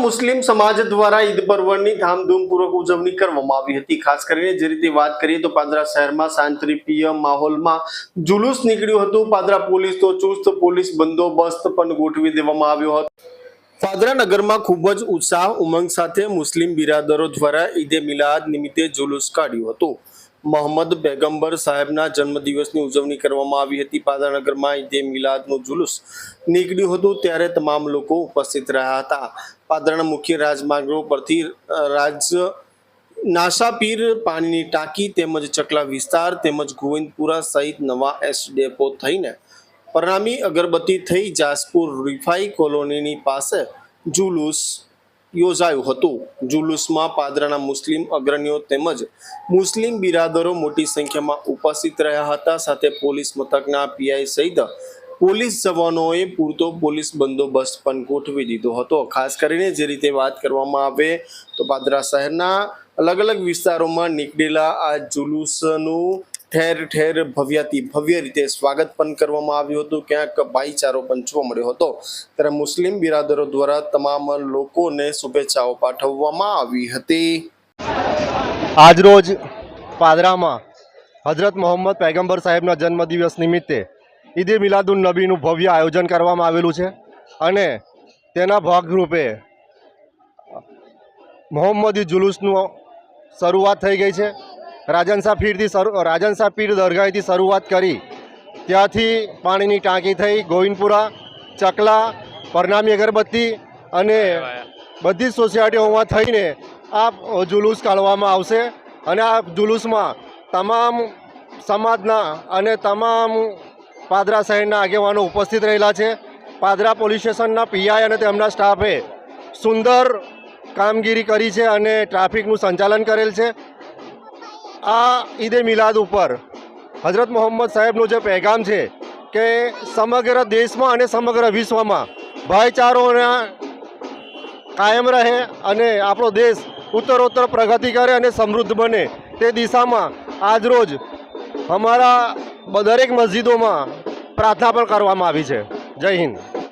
મુસ્લિમ સમાજ દ્વારા ઈદ પર્વની ધામધૂમપૂર્વક ઉજવણી કરવામાં આવી હતી। ખાસ કરીને જે રીતે વાત કરીએ તો પાદરા શહેરમાં શાંતિપ્રિય માહોલમાં જુલુસ નીકળ્યું હતું। પાદરા પોલીસ તો ચુસ્ત પોલીસ બંદોબસ્ત પણ ગોઠવી દેવામાં આવ્યો હતો। પાદરા નગરમાં ખૂબ જ ઉત્સાહ ઉમંગ સાથે મુસ્લિમ બિરાદરો દ્વારા ઈદે મિલાદ નિમિત્તે જુલુસ કાઢ્યું હતું। મોહમ્મદ પૈગંબર સાહેબના જન્મદિવસની ઉજવણી કરવામાં આવી હતી। પાદરા નગરમાં ઈદે મિલાદનું જુલુસ નીકળ્યું હતું ત્યારે તમામ લોકો ઉપસ્થિત રહ્યા હતા। પાદરાના મુખ્ય રાજમાર્ગો પરથી નાશાપીર પાણીની ટાંકી તેમજ ચકલા વિસ્તાર તેમજ ગોવિંદપુરા સહિત નવા એસ ડેપો થઈને પરનામી અગરબત્તી થઈ જાસપુર રિફાઈ કોલોનીની પાસે જુલુસ યોજાયું હતું। જુલુસમાં પાદરાના મુસ્લિમ અગ્રણીઓ તેમજ મુસ્લિમ બિરાદરો મોટી સંખ્યામાં ઉપસ્થિત રહ્યા હતા। સાથે પોલીસ મથકના પીઆઈ સહિત પોલીસ જવાનોએ પૂરતો પોલીસ બંદોબસ્ત પણ ગોઠવી દીધો હતો। ખાસ કરીને જે રીતે વાત કરવામાં આવે તો પાદરા શહેરના અલગ અલગ વિસ્તારોમાં નીકળેલા આ જુલુસનું ઠેર ઠેર ભવ્યાતિ ભવ્ય રીતે સ્વાગત પણ કરવામાં આવ્યું હતું। ક્યાંક ભાઈચારો પણ જોવા મળ્યો હતો। ત્યારે મુસ્લિમ બિરાદરો દ્વારા તમામ લોકોને શુભેચ્છાઓ પાઠવવામાં આવી હતી। આજરોજ પાદરામાં હજરત મોહમ્મદ પૈગંબર સાહેબના જન્મદિવસ નિમિત્તે ઈદે મિલાદુન નબીનું ભવ્ય આયોજન કરવામાં આવેલું છે અને તેના ભાગરૂપે મોહમ્મદી જુલુસનું શરૂઆત થઈ ગઈ છે। રાજનશાહ પીર દરગાહથી શરૂઆત કરી ત્યાંથી પાણીની ટાંકી થઈ ગોવિંદપુરા ચકલા પરનામી અગરબત્તી અને બધી જ સોસાયટીઓમાં થઈને આ જુલુસ કાઢવામાં આવશે અને આ જુલુસમાં તમામ સમાજના અને તમામ પાદરા શહેરના આગેવાનો ઉપસ્થિત રહેલા છે। પાદરા પોલીસ સ્ટેશનના પીઆઈ અને તેમના સ્ટાફે સુંદર કામગીરી કરી છે અને ટ્રાફિકનું સંચાલન કરેલ છે। આ ઈદે મિલાદ ઉપર હજરત મોહમ્મદ સાહેબનો જે પેગામ છે કે સમગ્ર દેશમાં અને સમગ્ર વિશ્વમાં ભાઈચારોના કાયમ રહે અને આપણો દેશ ઉત્તરોત્તર પ્રગતિ કરે અને સમૃદ્ધ બને તે દિશામાં આજરોજ અમારા દરેક મસ્જિદોમાં પ્રાર્થના પણ કરવામાં આવી છે। જય હિન્દ।